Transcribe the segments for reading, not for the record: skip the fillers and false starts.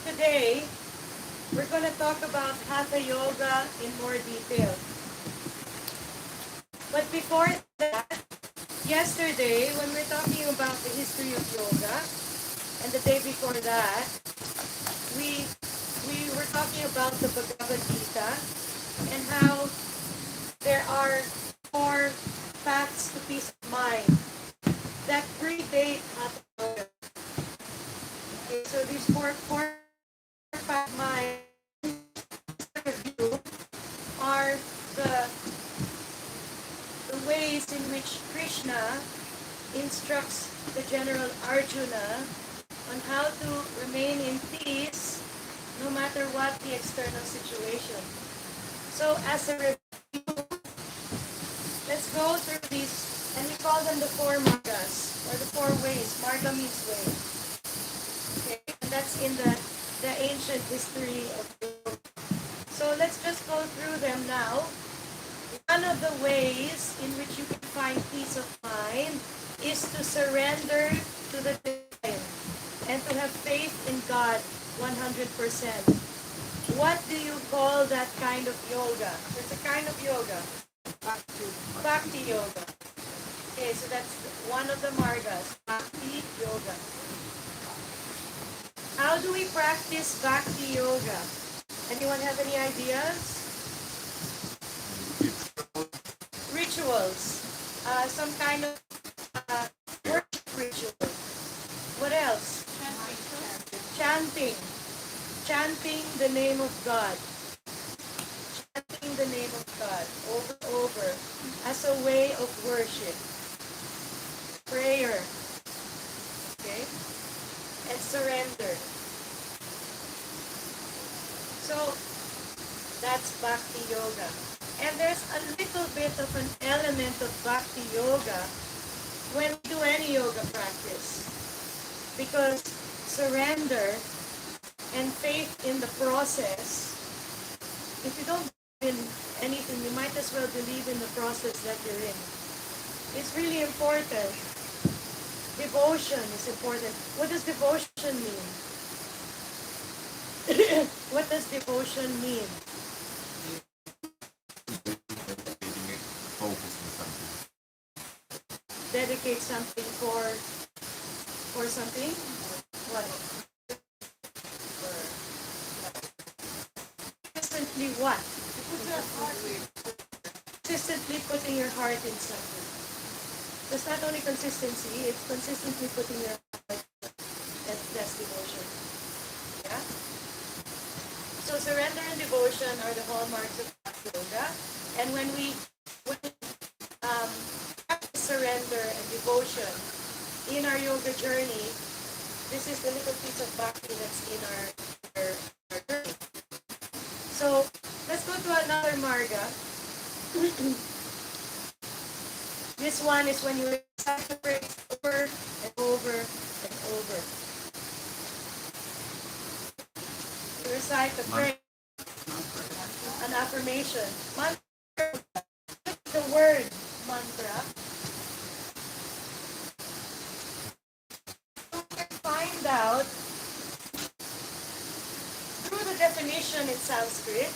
today, we're going to talk about Hatha Yoga in more detail. But before that, yesterday, when we're talking about the history of yoga, and the day before that, we were talking about the Bhagavad Gita and how there are four paths to peace of mind that predate Hatha Yoga. Okay, so these four paths of mind review are the ways in which Krishna instructs the General Arjuna on how to remain in peace no matter what the external situation. So as a review, let's go through these, and we call them the four margas, or the four ways. Marga means way. Okay, and that's in the ancient history of yoga. So let's just go through them now. One of the ways in which you can find peace of mind is to surrender to the divine and to have faith in God 100%. What do you call that kind of yoga? It's a kind of yoga. Bhakti yoga. Okay, so that's one of the margas. Bhakti yoga. How do we practice Bhakti yoga? Anyone have any ideas? Rituals. Some kind of worship ritual. What else? Chanting. Chanting the name of God. Chanting the name of God over and over as a way of worship. Prayer. Okay? And surrender. So, that's Bhakti Yoga. And there's a little bit of an element of Bhakti Yoga when we do any yoga practice. Because surrender and faith in the process, if you don't believe in anything, you might as well believe in the process that you're in. It's really important. Devotion is important. What does devotion mean? What does devotion mean? Dedicate something for something? What? Consistently what? Consistently putting your heart in something. It's not only consistency, it's consistently putting your heart. That's devotion. Yeah? So surrender and devotion are the hallmarks of Bhakti Yoga. And when we practice surrender and devotion in our yoga journey, this is the little piece of Bhakti that's in our journey. So let's go to another marga. This one is when you recite the phrase over and over and over. You recite the phrase, an affirmation. Mantra, the word mantra. You can find out through the definition in Sanskrit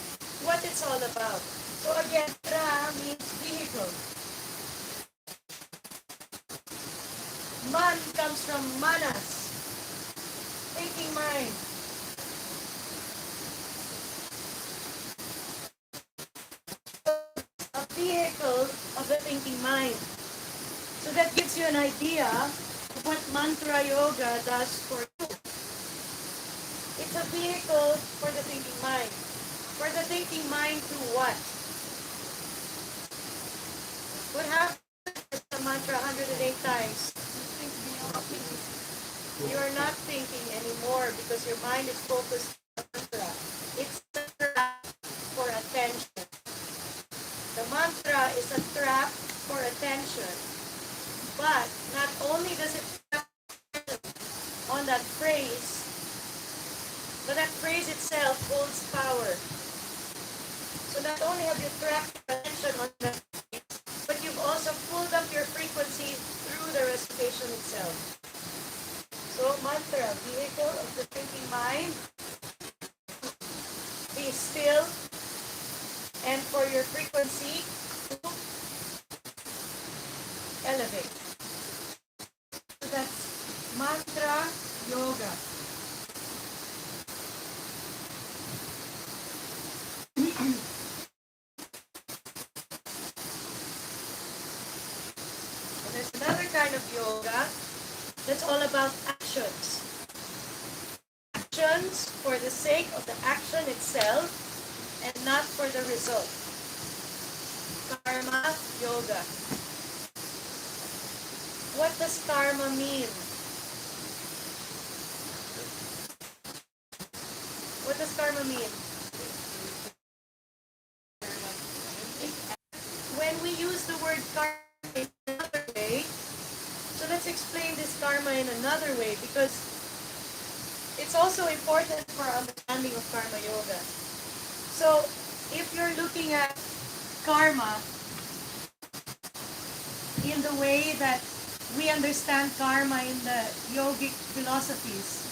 what it's all about. So again, tra means vehicle. Man comes from manas, thinking mind. A vehicle of the thinking mind. So that gives you an idea of what mantra yoga does for you. It's a vehicle for the thinking mind. For the thinking mind to what? What happens if the mantra 108 times? You are not thinking anymore because your mind is focused on the mantra. It's a trap for attention. The mantra is a trap for attention. But not only does it trap on that phrase, but that phrase itself holds power. So not only have you trapped your attention on that phrase, but you've also pulled up your frequency through the recitation itself. So mantra, vehicle of the thinking mind, be still, and for your frequency to elevate. So that's mantra yoga. And there's another kind of yoga that's all about actions. Actions for the sake of the action itself and not for the result. Karma yoga. What does karma mean? What does karma mean? When we use the word karma in another way, so let's explain this karma in another way, because it's also important for our understanding of karma yoga. So if you're looking at karma in the way that we understand karma in the yogic philosophies,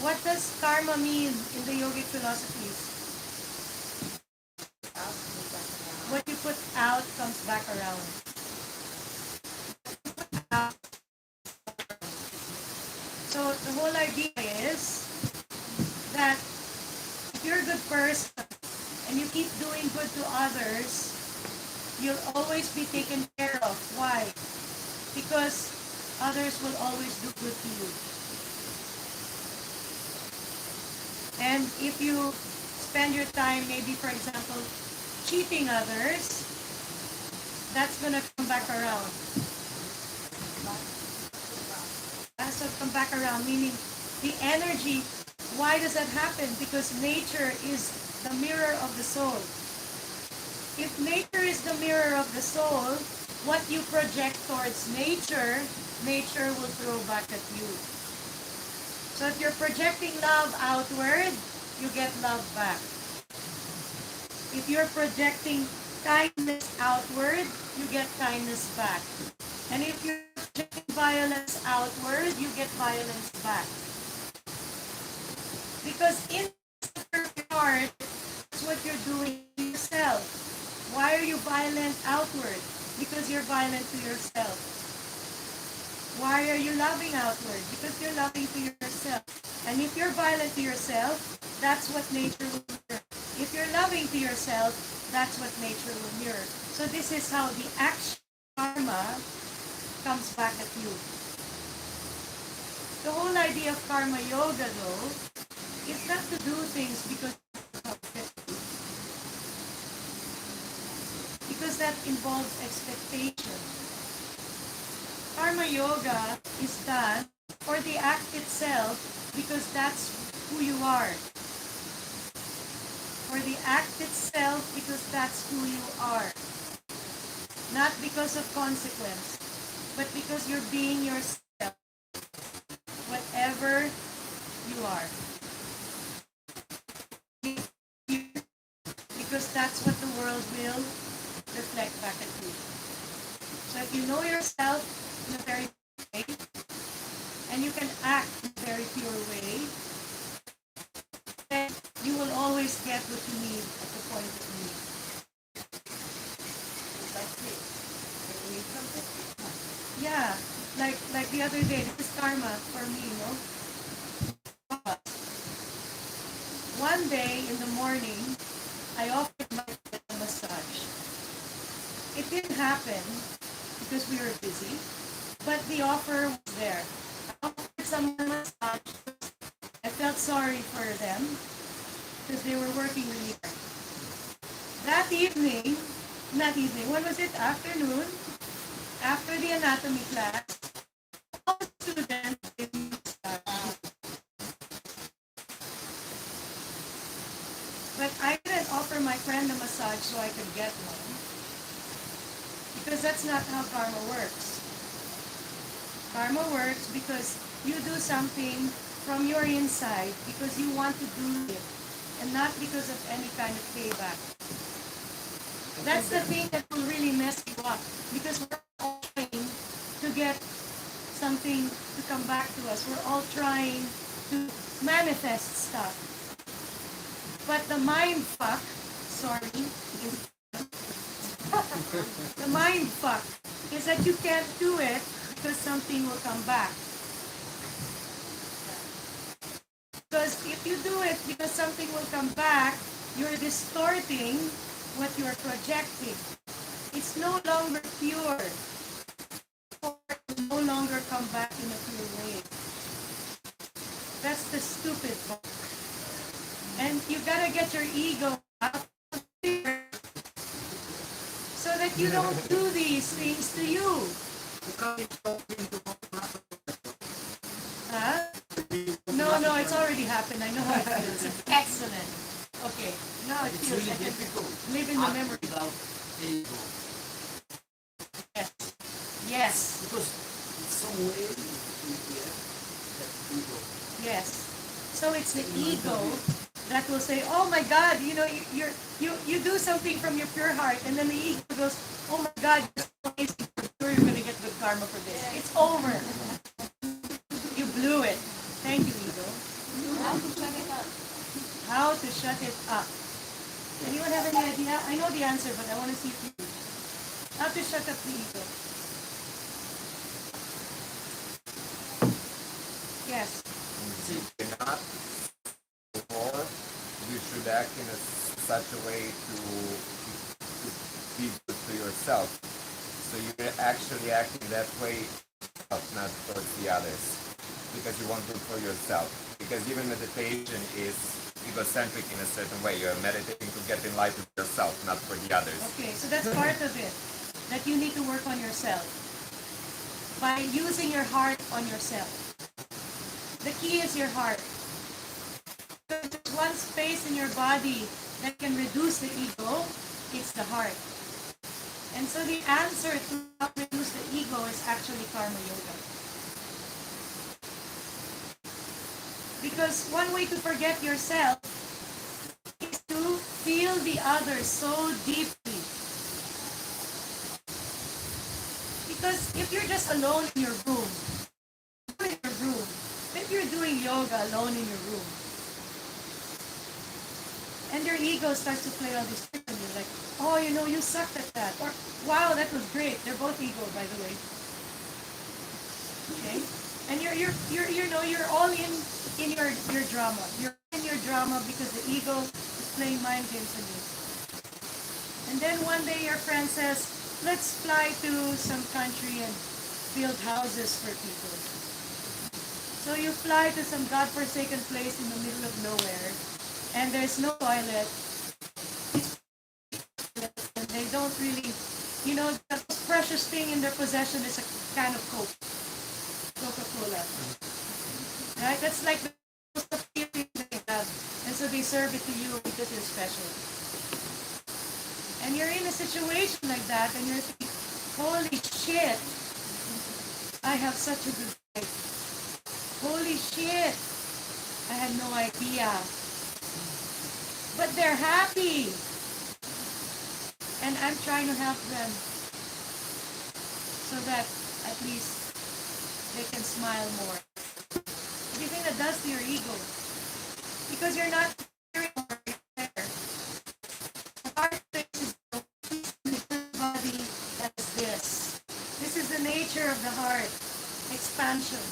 what does karma mean in the yogic philosophies? What you put out comes back around. So the whole idea is that if you're a good person and you keep doing good to others, you'll always be taken care of. Why? Because others will always do good to you. And if you spend your time, maybe for example, cheating others, that's gonna come back around. So come back around, meaning the energy. Why does that happen? Because nature is the mirror of the soul. If nature is the mirror of the soul, what you project towards nature, nature will throw back at you. So if you're projecting love outward, you get love back. If you're projecting kindness outward, you get kindness back. And if you're projecting violence outward, you get violence back. Because in your heart, that's what you're doing to yourself. Why are you violent outward? Because you're violent to yourself. Why are you loving outward? Because you're loving to yourself. And if you're violent to yourself, that's what nature will mirror. If you're loving to yourself, that's what nature will mirror. So this is how the action karma comes back at you. The whole idea of karma yoga, though, is not to do things because that involves expectation. Karma yoga is done for the act itself because that's who you are. For the act itself because that's who you are. Not because of consequence, but because you're being yourself, whatever you are. Because that's what the world will reflect back at you. So if you know yourself in a very pure way, and you can act in a very pure way, then you will always get what you need at the point of need. Yeah, like the other day, this is karma for me, no? One day in the morning, I offered my friend a massage. It didn't happen because we were busy, but the offer was there. I offered someone a massage. I felt sorry for them because they were working really hard. That evening, when was it? Afternoon, after the anatomy class, all the students gave me a massage. But I didn't offer my friend a massage so I could get one. Because that's not how karma works. Karma works because you do something from your inside because you want to do it and not because of any kind of payback. That's the thing that will really mess you up because we're all trying to get something to come back to us. We're all trying to manifest stuff. But the mind fuck, sorry, is the mind fuck is that you can't do it because something will come back. Because if you do it because something will come back, you're distorting what you're projecting. It's no longer pure. Or it will no longer come back in a pure way. That's the stupid part. And you gotta get your ego out of here so that you don't do these things to you. Huh? No, it's already happened. I know how it feels. It's excellent. Okay, now it feels really like difficult. Live in the memory. Without ego. Yes. Yes. Because in some way, that ego. Yes. So it's the ego that will say, "Oh my God, you know, you do something from your pure heart," and then the ego goes, "Oh my God, you're so amazing. For sure you're gonna get good karma for this. It's over. You blew it." Thank you, ego. How to shut it up? How to shut it up? Anyone have any idea? I know the answer, but I want to see if you. How to shut up the ego? Yes. You cannot, or you should act in such a way to be good to yourself. So you're actually acting that way, not towards the others, because you want good for yourself. Because even meditation is egocentric in a certain way. You're meditating to get enlightened yourself, not for the others. Okay, so that's part of it, that you need to work on yourself by using your heart on yourself. The key is your heart. There's one space in your body that can reduce the ego, it's the heart. And so the answer to how to reduce the ego is actually karma yoga. Because one way to forget yourself is to feel the other so deeply. Because if you're just alone in your room, if you're doing yoga alone in your room, and your ego starts to play all these tricks on you, like, "Oh, you know, you sucked at that," or "Wow, that was great." They're both ego, by the way. Okay, and you're all in your drama. You're in your drama because the ego is playing mind games on you. And then one day your friend says, "Let's fly to some country and build houses for people." So you fly to some godforsaken place in the middle of nowhere, and there's no toilet, and they don't really, you know, the most precious thing in their possession is a can of Coca-Cola. Right? That's like the most appealing thing they have. And so they serve it to you because you're special. And you're in a situation like that, and you're thinking, "Holy shit, I have such a good life. Holy shit, I had no idea." But they're happy. And I'm trying to help them so that at least they can smile more. What do you think that does to your ego? Because you're not hearing or there. The heart space is the body as this. This is the nature of the heart. Expansion.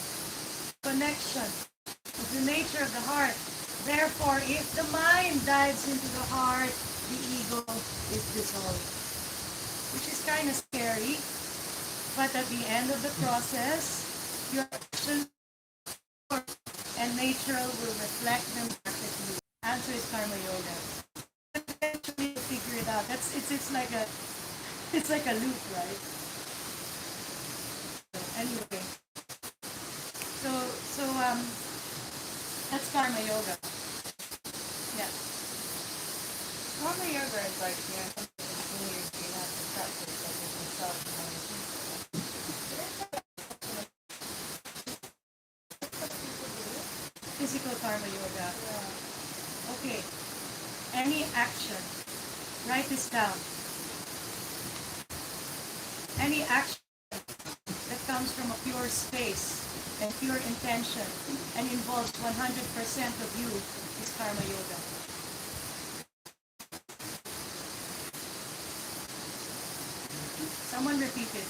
Connection. Is the nature of the heart. Therefore, if the mind dives into the heart, the ego is dissolved. Which is kind of scary. But at the end of the process, your action and nature will reflect them back at you. Answer is karma yoga. Eventually you'll figure it out. It's like a loop, right? Anyway. So that's karma yoga. Yeah. Karma yoga is like, you know, something you have to practice like with yourself. Physical karma yoga. Yeah. Okay. Any action. Write this down. Any action that comes from a pure space and pure intention and involves 100% of you is karma yoga. Someone repeat it.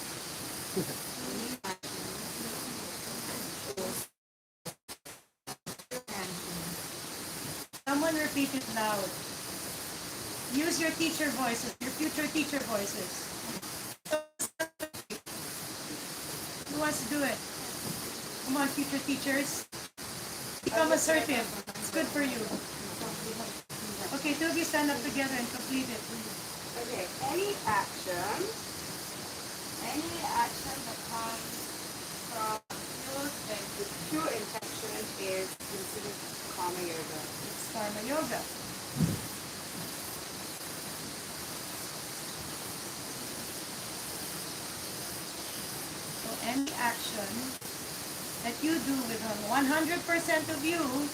Someone repeat it loud. Use your teacher voices, your future teacher voices. Who wants to do it? Come on, future teachers. Become assertive. It's good for you. Okay, two of you stand up together and complete it. Okay, any action that comes from pure intention is considered karma yoga. It's karma yoga. So any action that you do with 100% of you,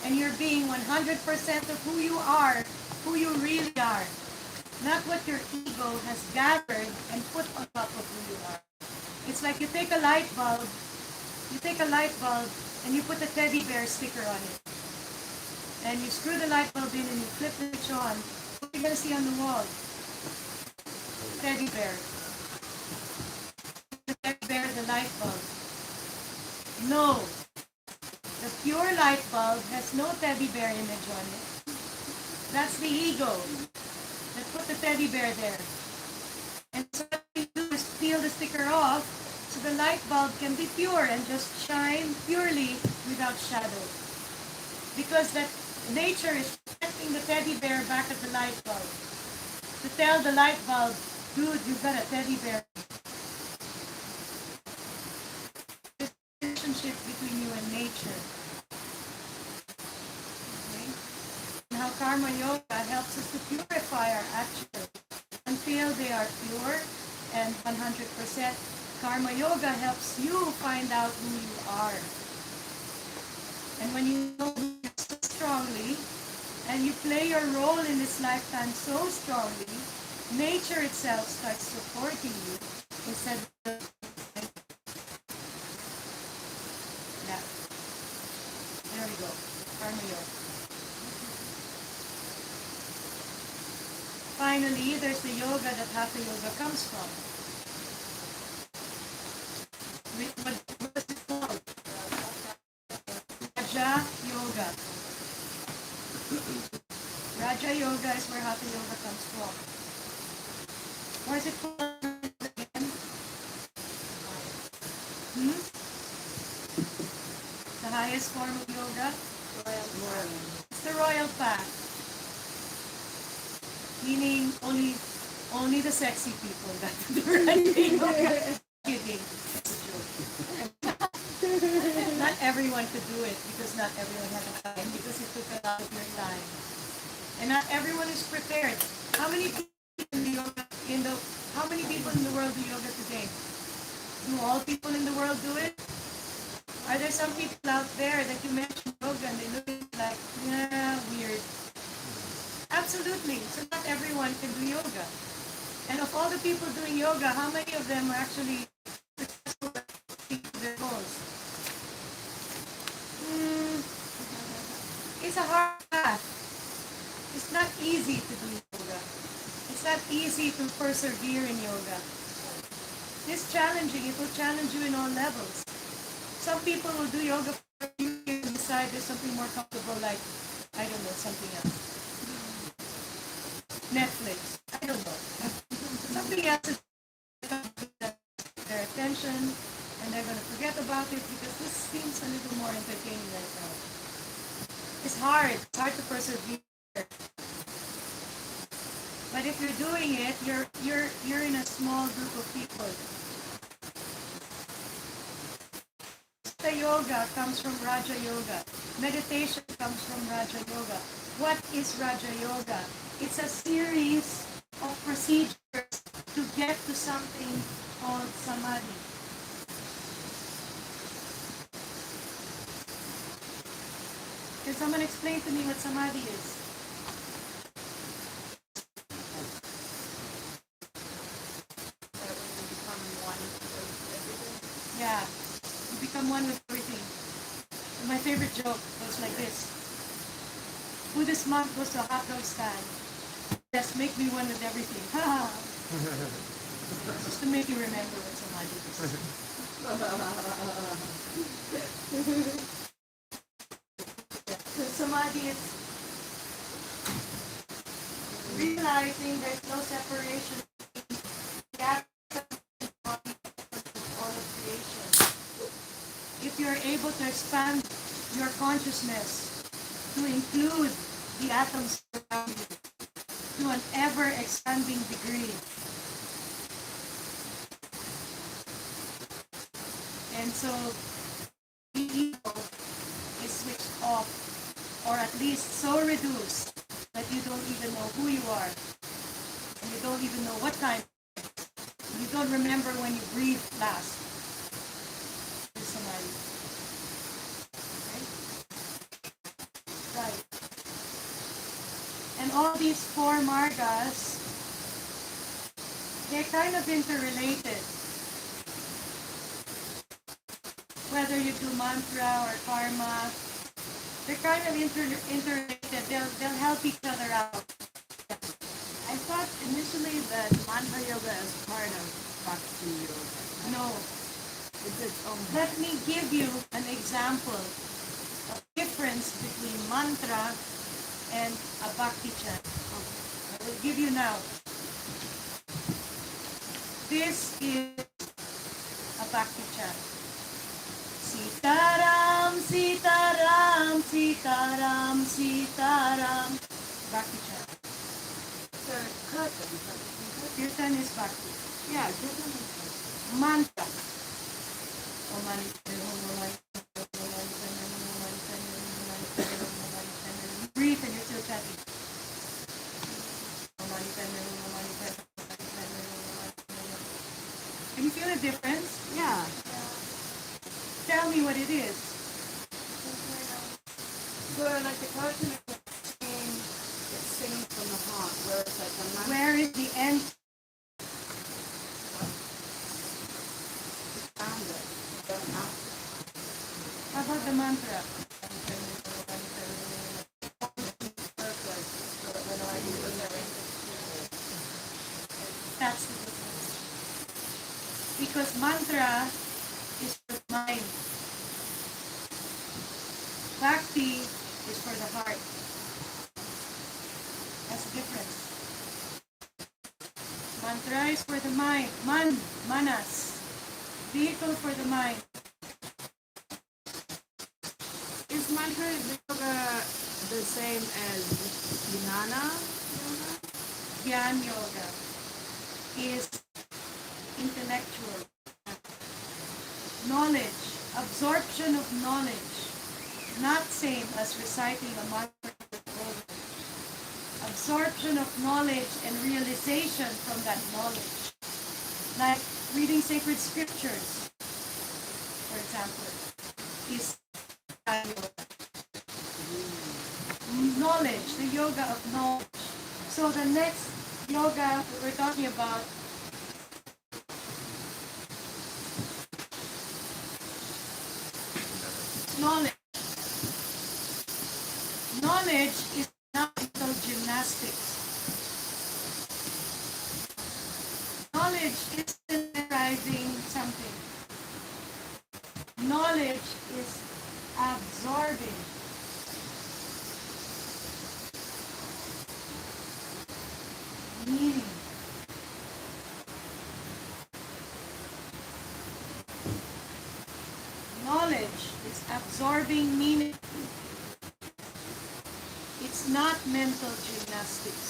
and you're being 100% of who you are, who you really are. Not what your ego has gathered and put on top of who you are. It's like you take a light bulb and you put a teddy bear sticker on it. And you screw the light bulb in and you flip the switch on. What are you going to see on the wall? Teddy bear. The teddy bear, the light bulb. No. The pure light bulb has no teddy bear image on it. That's the ego that put the teddy bear there. And so what we do is peel the sticker off so the light bulb can be pure and just shine purely without shadow. Because that nature is protecting the teddy bear back at the light bulb. To tell the light bulb, dude, you've got a teddy bear. This relationship between you and nature. Okay? And how karma yoga helps us to purify our actions until they are pure and 100%. Karma yoga helps you find out who you are. And when you know who you are so strongly, and you play your role in this lifetime so strongly, nature itself starts supporting you instead of... Yeah. There we go. Karma yoga. Finally, there's the yoga that Hatha yoga comes from. What is it called? Raja yoga. Raja yoga is where Hatha yoga comes from. Or is it called again? The highest form of yoga? It's the royal path. Meaning only the sexy people got to do Raja yoga. Kidding. Not everyone could do it because not everyone had the time, because it took a lot of your time. And not everyone is prepared. How many people how many people in the world do yoga today? Do all people in the world do it? Are there some people out there that you mention yoga and they look like, yeah, weird? Absolutely. So not everyone can do yoga. And of all the people doing yoga, how many of them are actually successful at achieving their goals? It's a hard path. It's not easy to do yoga. It's not easy to persevere in yoga. It's challenging. It will challenge you in all levels. Some people will do yoga for a few years and decide there's something more comfortable, like, I don't know, something else. Netflix. I don't know. Something else is their attention, and they're going to forget about it because this seems a little more entertaining right now. It's hard. It's hard to persevere. But if you're doing it, you're in a small group of people. Hatha yoga comes from Raja yoga. Meditation comes from Raja yoga. What is Raja yoga? It's a series of procedures to get to something called samadhi. Can someone explain to me what samadhi is? Yeah, you become one with everything. And my favorite joke goes like this. Buddhist monk goes to a hot dog stand. Just make me one with everything. Just to make you remember what samadhi is. So samadhi is realizing there's no separation between the atom and all of creation. If you're able to expand your consciousness to include the atoms around you to an ever-expanding degree, and so the ego is switched off, or at least so reduced that you don't even know who you are, and you don't even know what time. You don't remember when you breathed last. Is samadhi. Right? And all these four margas, they're kind of interrelated. Whether you do mantra or karma, they're kind of interrelated. They'll help each other out. I thought initially that mantra yoga is part of bhakti yoga. No. It's its own. Let me give you an example of difference between mantra and a bhakti chant. I will give you now. This is a bhakti chant. Sitaram, Sitaram, Sitaram, Sitaram. Bhakti chant. So kirtan. Kirtan is bhakti. Yeah, kirtan is bhakti. Mantra. Breathe and you're still chanting. Can you feel the difference? Yeah. Tell me what it is. So like the kirtan is singing, it's singing from the heart, whereas like the mantra Where is the end? found it. Don't have it. How about the mantra? That's the difference. Because mantra is for the mind. Bhakti is for the heart. That's the difference. Mantra is for the mind. Manas. Vehicle for the mind. Is mantra yoga the same as jnana yoga? Dhyan yoga is intellectual. Knowledge, absorption of knowledge, not same as reciting a mantra. Absorption of knowledge and realization from that knowledge. Like reading sacred scriptures, for example, is yoga. Knowledge, the yoga of knowledge. So the next yoga we're talking about knowledge. Knowledge is not mental gymnastics. Knowledge is memorizing something. Knowledge is absorbing. Meaning. Knowledge is absorbing meaning. It's not mental gymnastics.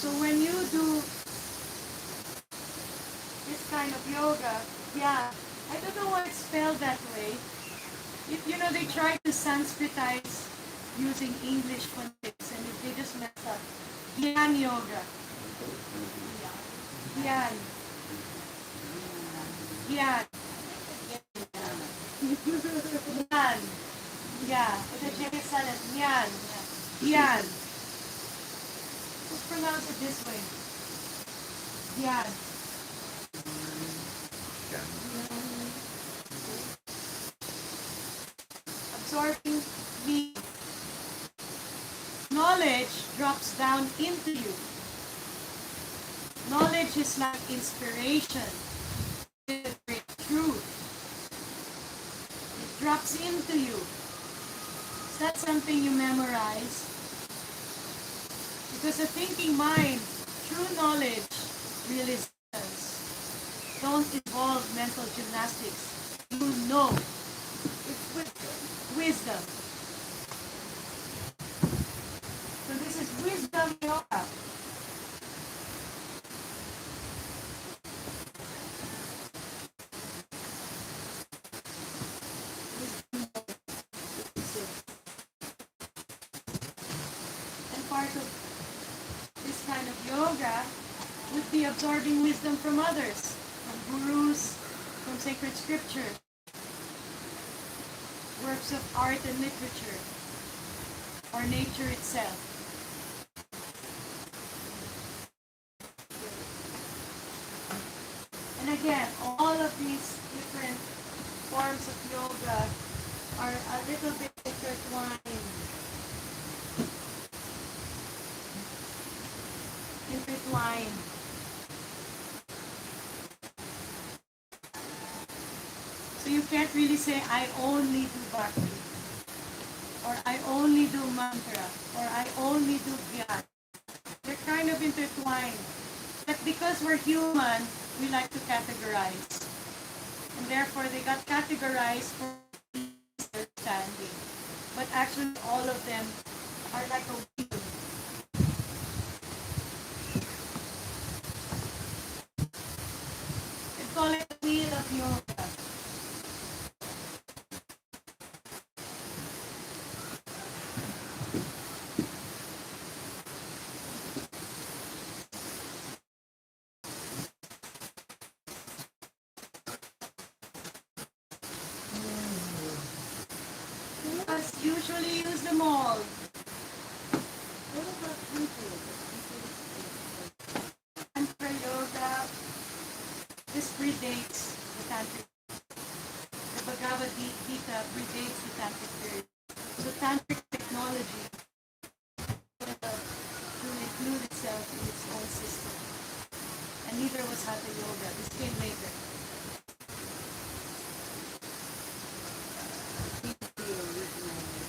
So when you do this kind of yoga, yeah, I don't know why it's spelled that way. You know, they try to Sanskritize using English phonetics and they just mess up. Dhyan yoga. Dhyan. Dhyan. Dhyan. Yeah. With a J silent. Dhyan. Dhyan. Just pronounce it this way. Dhyan. Absorbing the knowledge drops down into you. Knowledge is like inspiration. It's a great truth. It drops into you. It's not something you memorize. Because a thinking mind, true knowledge, realizations, don't involve mental gymnastics. You know. It's wisdom. So this is wisdom yoga. And part of this kind of yoga would be absorbing wisdom from others, from gurus, from sacred scripture, works of art and literature, or nature itself. And again, all of these different forms of yoga are a little bit intertwined. So you can't really say, I only do bhakti, or I only do mantra, or I only do dhyan. They're kind of intertwined. But because we're human, we like to categorize. And therefore, they got categorized for understanding. But actually, all of them are like a wheel. We call it the wheel of yoga. Us usually use them all. What about people? Tantra yoga, this predates the Tantric. The Bhagavad Gita predates the Tantric period. So Tantric technology to include itself in its own system. And neither was Hatha yoga. This came later.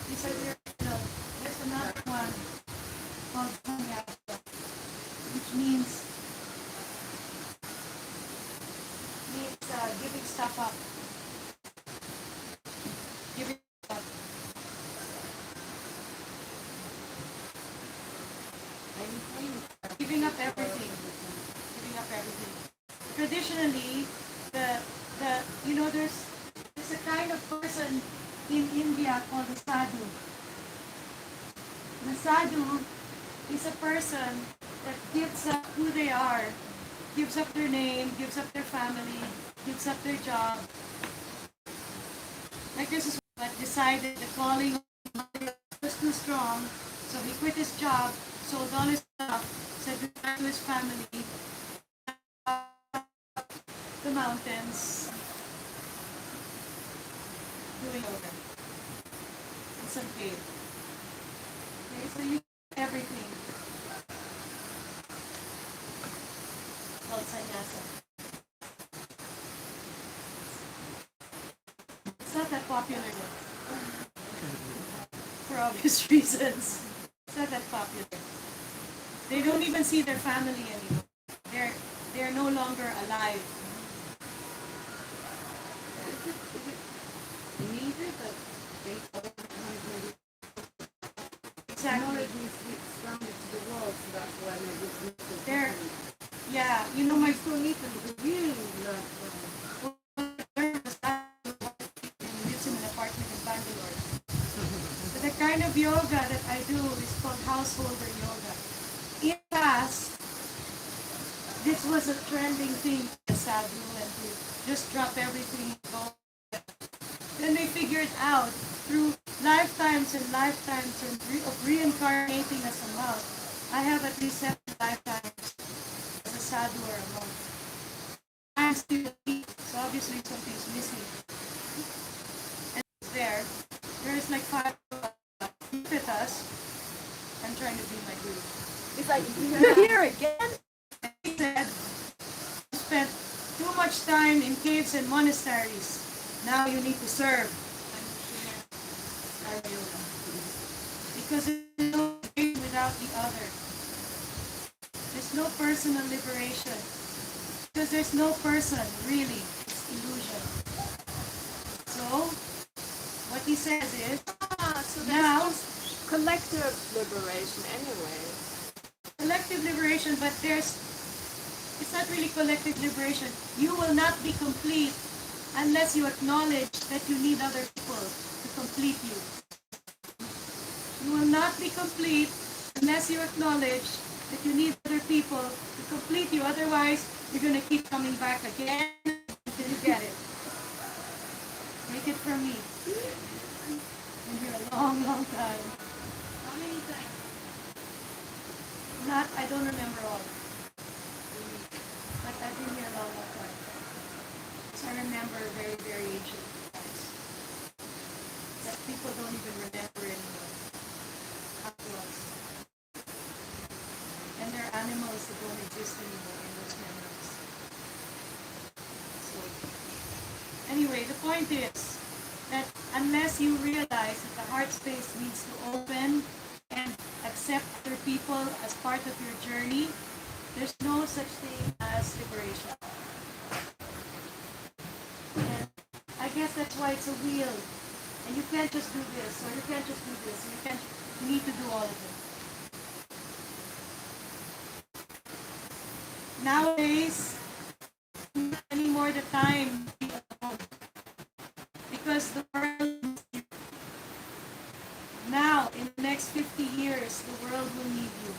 These are the original. There's another one called Samyasa, which means giving stuff up. Giving up. Giving up everything. Giving up everything. Traditionally, there's a kind of person in India called the sadhu. The sadhu is a person that gives up who they are, gives up their name, gives up their family, gives up their job. Like this is what decided the calling was too strong, so he quit his job, sold all his stuff, said goodbye to his family, the mountains, doing yoga in some cave. Okay, so you everything. Called sannyasa. It's not that popular yet. For obvious reasons. It's not that popular. They don't even see their family anymore. They're no longer alive. Needed, but they Exactly. technology is grounded to the world, so that's why they're They're, yeah, you know, my still need them to really learn lives in an apartment in Bangalore. But the kind of yoga that I do is called householder yoga. In the past, this was a trending thing in sadhu and to just drop everything and go. Then they figured out through lifetimes and lifetimes of reincarnating as a monk. I have at least 7 lifetimes as a sadhu or a monk. I'm still here, so obviously something's missing. And there's like 5 look at us. I'm trying to be my guru. It's like, you're here again? He said, much time in caves and monasteries. Now you need to serve. Because there's no way without the other. There's no personal liberation. Because there's no person, really. It's illusion. So, what he says is, So now, there's collective liberation anyway. collective liberation, but it's not really collective liberation. You will not be complete unless you acknowledge that you need other people to complete you. You will not be complete unless you acknowledge that you need other people to complete you. Otherwise, you're going to keep coming back again until you get it. Take it from me. Been here a long, long time. How many times? I don't remember all. But I've been here a long, long time. So I remember very, very ancient times that people don't even remember anymore. How it was. And there are animals that don't exist anymore in those memories. So, anyway, the point is that unless you realize that the heart space needs to open and accept other people as part of your journey, there's no such thing as liberation. And I guess that's why it's a wheel. And you can't just do this, or you can't just do this. You need to do all of it. Nowadays, not anymore the time to be alone. Because the world, now, in the next 50 years, the world will need you.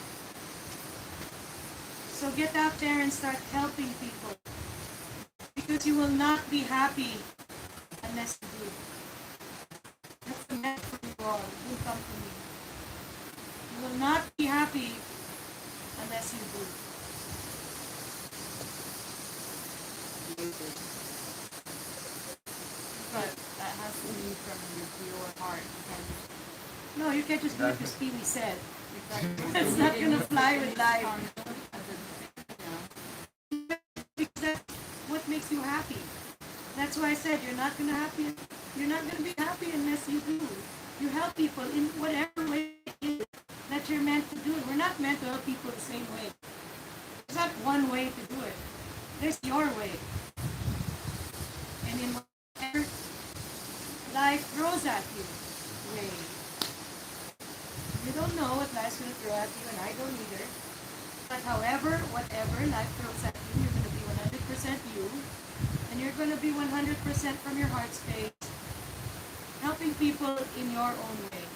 So get out there and start helping people. Because you will not be happy unless you do. That's the message for you all. You come to me. You will not be happy unless you do. But that has to be from your pure heart. No, you can't just do it because Peewee said. It's not going to fly with life. Because that's what makes you happy. That's why I said you're not going to be happy unless you do. You help people in whatever way it is that you're meant to do it. We're not meant to help people the same way. There's not one way to do it. There's your way. And in whatever life throws at you, way. You don't know what life's going to throw at you, and I don't either. But however, whatever life throws at you, you're going to be 100% you, and you're going to be 100% from your heart space, helping people in your own way.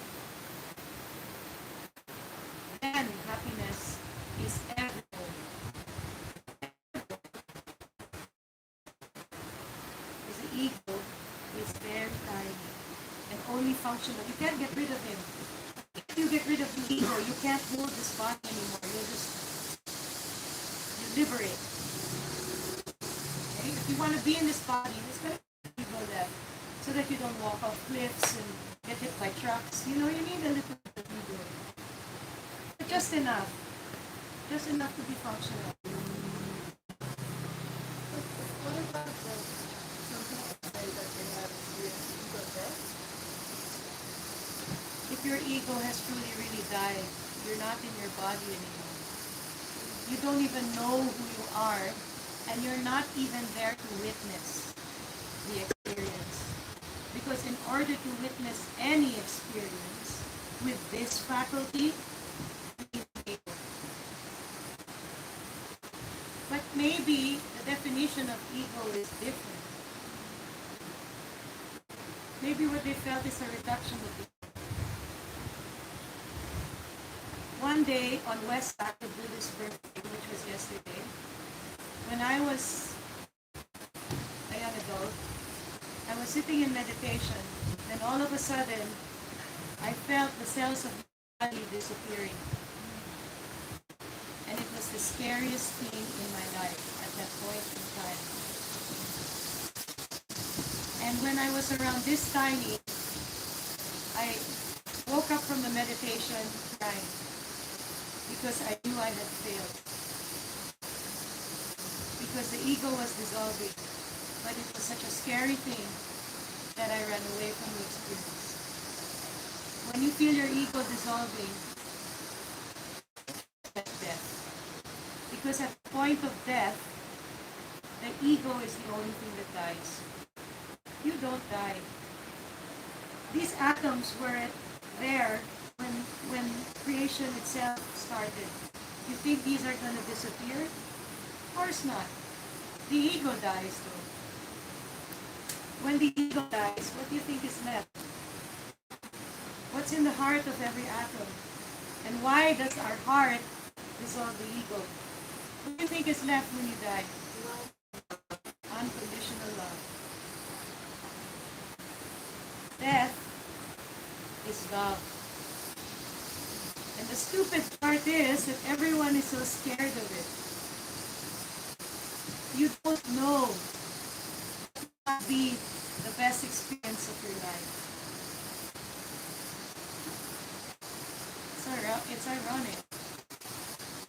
Then happiness is everywhere. Because the ego is very tiny and only functional. You can't get rid of him. If you get rid of the ego, you can't hold this body anymore. You liberate. Okay? If you want to be in this body, there's going to be ego left, so that you don't walk off cliffs and get hit by trucks. You need a little bit of ego. But just enough. Just enough to be functional. What about some people say that they have experienced ego death? If your ego has truly, really died, you're not in your body anymore. You don't even know who you are, and you're not even there to witness the experience. Because in order to witness any experience with this faculty, you need the ego. But maybe the definition of ego is different. Maybe what they felt is a reduction of ego. One day on Westpac, the Buddhist birthday, which was yesterday, when I was a young adult, I was sitting in meditation, and all of a sudden, I felt the cells of my body disappearing. And it was the scariest thing in my life at that point in time. And when I was around this tiny, I woke up from the meditation crying. Because I knew I had failed. because the ego was dissolving. But it was such a scary thing that I ran away from the experience. When you feel your ego dissolving, that's death. Because at the point of death, the ego is the only thing that dies. You don't die. These atoms were there when creation itself started. You think these are going to disappear? Of course not. The ego dies though. When the ego dies, what do you think is left? What's in the heart of every atom? And why does our heart dissolve the ego? What do you think is left when you die? Unconditional love. Death is love. And the stupid part is that everyone is so scared of it. You don't know what will be the best experience of your life. It's ironic.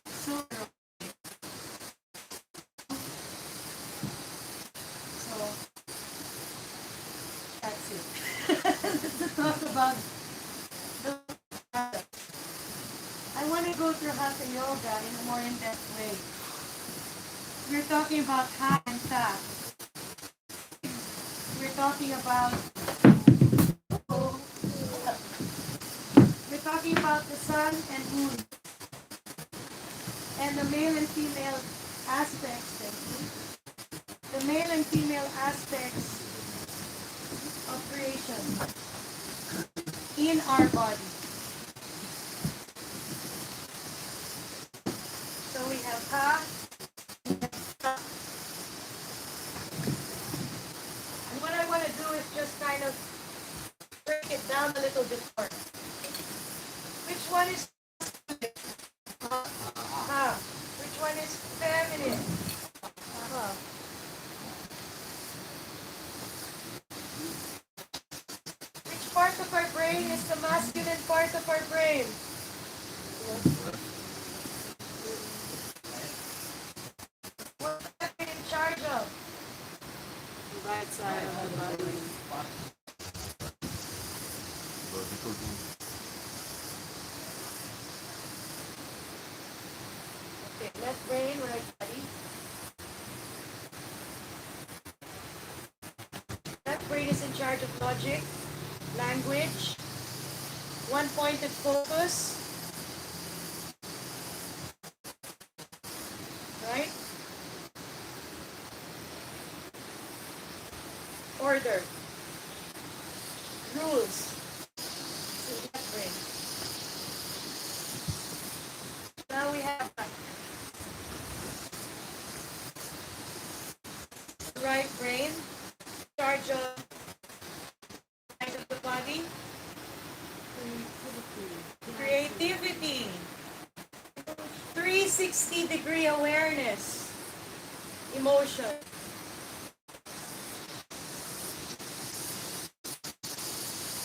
So ironic. So, that's it. Let's talk about the Hatha. I want to go through Hatha Yoga in a more in-depth way. We're talking about Ha and Ta. We're talking about the sun and moon and the male and female aspects. The male and female aspects of creation in our body. So we have Ha. And what I want to do is just kind of break it down a little bit more. Which one is Ha? Which one is feminine? Which part of our brain is the masculine part of our brain? What are we in charge of? The right side of the body. Okay, left brain, right body. Left brain is in charge of logic, language, one-pointed focus, right? Order, rules. So left brain. Now we have right brain, in charge of the body, creativity, 360-degree awareness, emotion.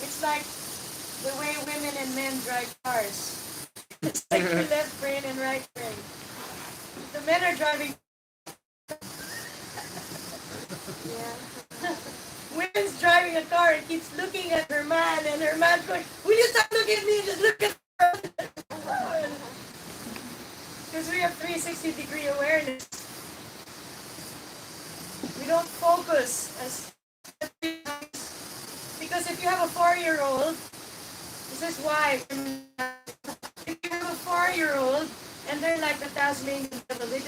It's like the way women and men drive cars. It's like your left brain and right brain. The men are driving. Yeah. Women's driving a car and keeps looking at her man, and her man's going, "Will you stop looking at me? Just look at her." Because we have 360-degree awareness. We don't focus as because if you have a 4-year-old, this is why. If you have a 4-year-old and they're like the Tasmanian devil, they